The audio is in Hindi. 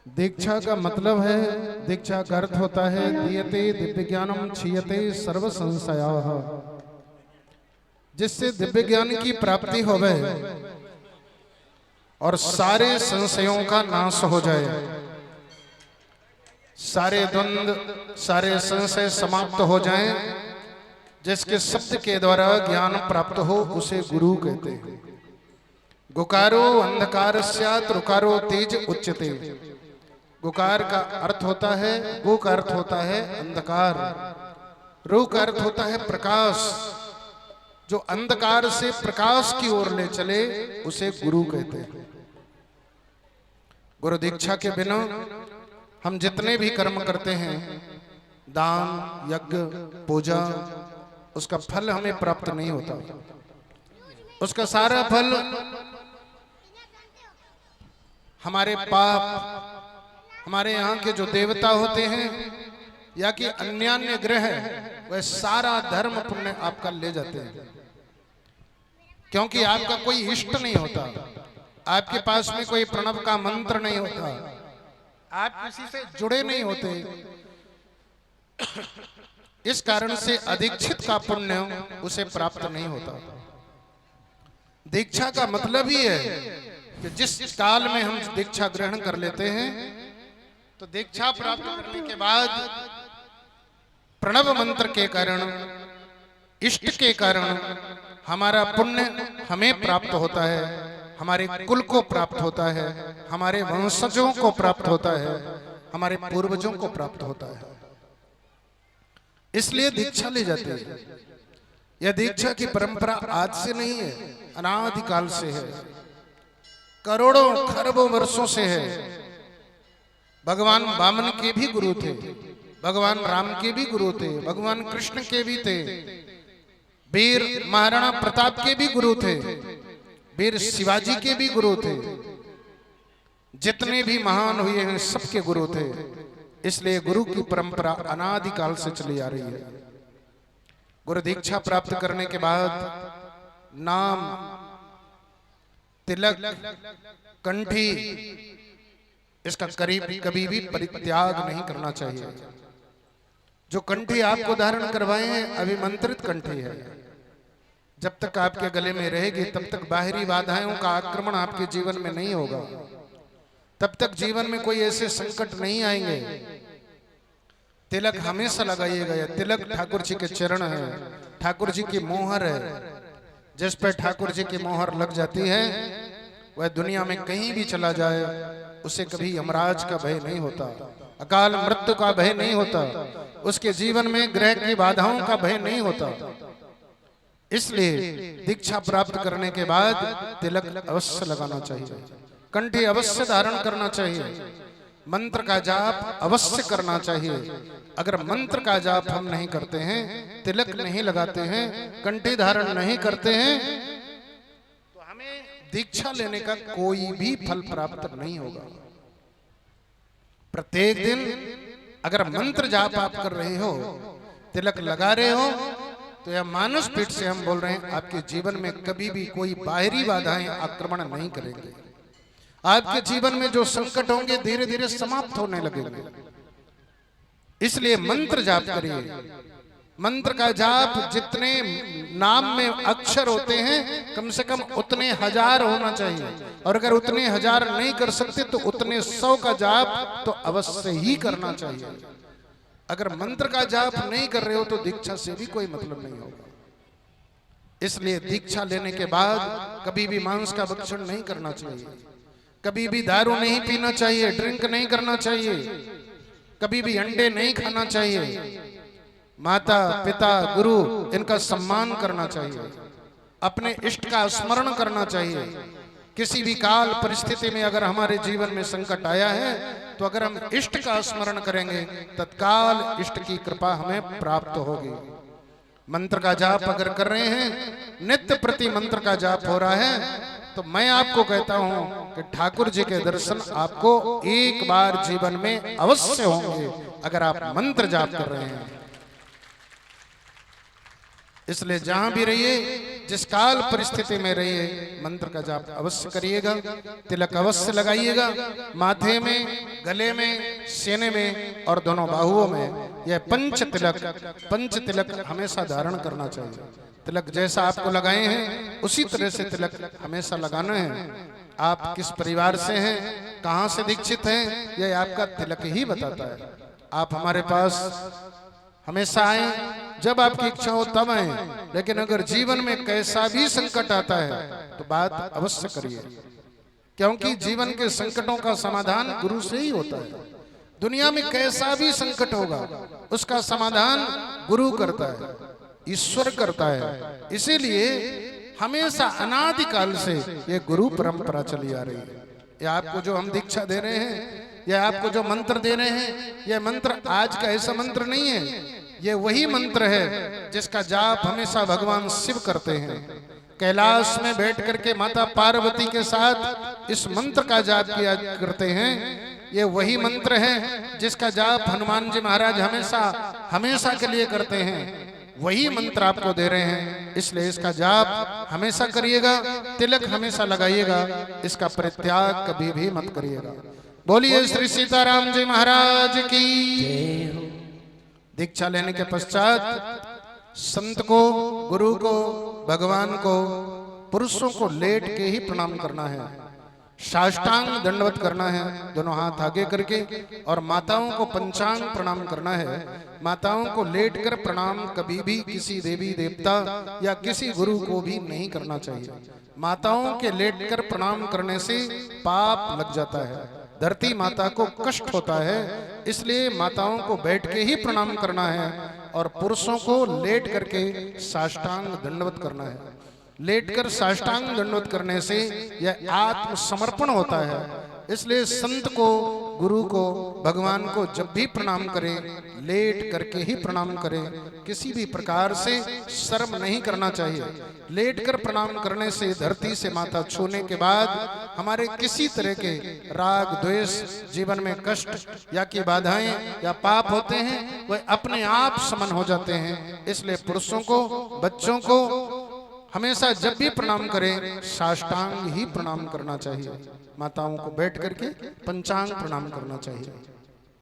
दीक्षा का मतलब है, दीक्षा का अर्थ होता है दीयते दिव्य ज्ञानम क्षीयते सर्व संशयाः, जिससे दिव्य ज्ञान की प्राप्ति होवे और सारे संशयों का नाश हो जाए, सारे द्वंद्व सारे संशय समाप्त हो जाएं। जिसके शब्द के द्वारा ज्ञान प्राप्त हो उसे गुरु कहते हैं। गुकारो अंधकार स्यात् रुकारो तेज उच्यते। गुकार का अर्थ होता है, गु का अर्थ होता है अंधकार, रु का अर्थ होता है प्रकाश। जो अंधकार से प्रकाश की ओर ले चले उसे गुरु कहते हैं। गुरु दीक्षा के बिना हम जितने भी कर्म करते हैं, दान यज्ञ पूजा, उसका फल हमें प्राप्त नहीं होता। उसका सारा फल हमारे पाप, हमारे यहाँ के जो देवता होते हैं या कि अन्य ग्रह, वह सारा धर्म पुण्य आपका ले जाते हैं। क्योंकि आपका कोई इष्ट नहीं होता, आपके पास में कोई प्रणव का मंत्र नहीं होता, आप किसी से जुड़े नहीं होते। इस कारण से अदीक्षित का पुण्य उसे प्राप्त नहीं होता। दीक्षा का मतलब ही है कि जिस काल में हम दीक्षा ग्रहण कर लेते हैं तो दीक्षा प्राप्त करने के बाद प्रणव मंत्र के कारण, इष्ट के कारण हमारा पुण्य हमें प्राप्त होता है, हमारे कुल को प्राप्त होता है, हमारे वंशजों को प्राप्त होता है, हमारे पूर्वजों को प्राप्त होता है। इसलिए दीक्षा ले जाते हैं। यह दीक्षा की परंपरा आज से नहीं है, अनादिकाल से है, करोड़ों खरबों वर्षों से है। भगवान वामन के भी गुरु थे, भगवान राम के भी गुरु थे, भगवान कृष्ण के भी थे, वीर महाराणा प्रताप के भी गुरु थे, वीर शिवाजी के भी गुरु थे। जितने भी महान हुए हैं सबके गुरु थे। इसलिए गुरु की परंपरा अनादिकाल से चली आ रही है। गुरु दीक्षा प्राप्त करने के बाद नाम, तिलक, कंठी, इसका कभी भी परित्याग नहीं करना चाहिए। जो कंठी आपको धारण करवाए हैं अभिमंत्रित कंठी है। जब तक आपके गले में रहेगी तब तक बाहरी बाधाओं का आक्रमण आपके जीवन में नहीं होगा, तब तक जीवन में कोई ऐसे संकट नहीं आएंगे। तिलक हमेशा लगाइएगा। यह तिलक ठाकुर जी के चरण है, ठाकुर जी की मोहर है। जिस पर ठाकुर जी की मोहर लग जाती है वह दुनिया में कहीं भी चला जाए उसे कभी यमराज का भय नहीं होता, अकाल मृत्यु का भय नहीं होता, उसके जीवन में ग्रह की बाधाओं का भय नहीं होता। इसलिए दीक्षा प्राप्त करने के बाद तिलक अवश्य लगाना चाहिए, कंठी अवश्य धारण करना चाहिए, मंत्र का जाप अवश्य करना चाहिए। अगर मंत्र का जाप हम नहीं करते हैं, तिलक नहीं लगाते हैं, कंठी धारण नहीं करते हैं, तो हमें दीक्षा लेने का कोई भी फल प्राप्त नहीं होगा। प्रत्येक दिन अगर मंत्र जाप आप कर रहे हो, तिलक लगा रहे हो, तो यह मानस पीठ से हम बोल रहे हैं आपके जीवन में कभी भी कोई बाहरी बाधाएं आक्रमण नहीं करेंगे। आपके जीवन में जो संकट होंगे धीरे धीरे समाप्त होने लगेंगे। इसलिए मंत्र जाप करिए। मंत्र का जाप जितने नाम में अक्षर होते हैं कम से कम उतने 1000 होना चाहिए, और अगर उतने 1000 नहीं कर सकते तो उतने 100 का जाप तो अवश्य ही करना चाहिए। अगर मंत्र का जाप नहीं कर रहे हो तो दीक्षा से भी कोई मतलब नहीं होगा। इसलिए दीक्षा लेने के बाद कभी भी मांस का भक्षण नहीं करना चाहिए, कभी भी दारू नहीं पीना चाहिए, ड्रिंक नहीं करना चाहिए, कभी भी अंडे नहीं खाना चाहिए। माता पिता गुरु इनका सम्मान करना चाहिए, अपने इष्ट का स्मरण करना चाहिए। किसी भी काल परिस्थिति में अगर हमारे जीवन में संकट आया है तो अगर हम इष्ट का स्मरण करेंगे तत्काल इष्ट की कृपा हमें प्राप्त होगी। मंत्र का जाप अगर कर रहे हैं, नित्य प्रति मंत्र का जाप हो रहा है, तो मैं आपको कहता हूं कि ठाकुर जी के दर्शन आपको एक बार जीवन में अवश्य होंगे अगर आप मंत्र जाप कर रहे हैं। इसलिए जहां भी रहिए, जिस काल परिस्थिति में रहिए मंत्र का जाप अवश्य करिएगा, तिलक अवश्य लगाइएगा, माथे में, गले में, सीने में और दोनों बाहुओं में। यह पंच तिलक हमेशा धारण करना चाहिए। तिलक जैसा आपको लगाए हैं उसी तरह से तिलक हमेशा लगाना है। आप किस परिवार से हैं, कहां से दीक्षित हैं, यह आपका तिलक ही बताता है। आप हमारे पास हमेशा आए, जब आपकी इच्छा हो तब आए, लेकिन अगर जीवन में कैसा भी संकट आता है तो बात अवश्य करिए, क्योंकि जीवन के संकटों का समाधान गुरु से ही होता है। दुनिया में कैसा भी संकट होगा उसका समाधान गुरु करता है, ईश्वर करता है। इसीलिए हमेशा अनादिकाल से ये गुरु परंपरा चली आ रही है। ये आपको जो हम दीक्षा दे रहे हैं, यह आपको जो मंत्र दे रहे हैं, यह मंत्र आज का ऐसा मंत्र नहीं है। ये वही मंत्र है जिसका जाप हमेशा भगवान शिव करते हैं। कैलाश में बैठ करके माता पार्वती के साथ इस मंत्र का जाप किया करते हैं। ये वही मंत्र है जिसका जाप हनुमान जी महाराज हमेशा के लिए करते हैं। वही मंत्र आपको दे रहे हैं, इसलिए इसका जाप हमेशा करिएगा, तिलक हमेशा लगाइएगा, इसका परित्याग कभी भी मत करिएगा। बोलिए श्री सीताराम जी महाराज की। दीक्षा लेने के पश्चात संत को, गुरु को, भगवान को, पुरुषों को लेट के ही प्रणाम करना है, साष्टांग दंडवत करना है, दोनों हाथ आगे करके, और माताओं को पंचांग प्रणाम करना है। माताओं को लेटकर प्रणाम कभी भी किसी देवी देवता या किसी गुरु को भी नहीं करना चाहिए। माताओं के लेटकर प्रणाम करने से पाप लग जाता है, धरती माता को कष्ट होता है। इसलिए माताओं को बैठ के ही प्रणाम करना है और पुरुषों को लेट करके साष्टांग दंडवत करना है। लेटकर साष्टांग दंडवत करने से यह आत्मसमर्पण होता है। इसलिए संत को, गुरु को, भगवान को जब भी प्रणाम करें, लेट करके ही प्रणाम करें। किसी भी प्रकार से शर्म नहीं करना चाहिए। लेटकर प्रणाम करने से, धरती से माथा छूने के बाद हमारे किसी तरह के राग द्वेष, जीवन में कष्ट या की बाधाएं या पाप होते हैं, वह अपने आप समन हो जाते हैं। इसलिए पुरुषों को, बच्चों को हमेशा जब भी प्रणाम करें साष्टांग ही प्रणाम करना चाहिए। माताओं को बैठ करके पंचांग प्रणाम करना चाहिए।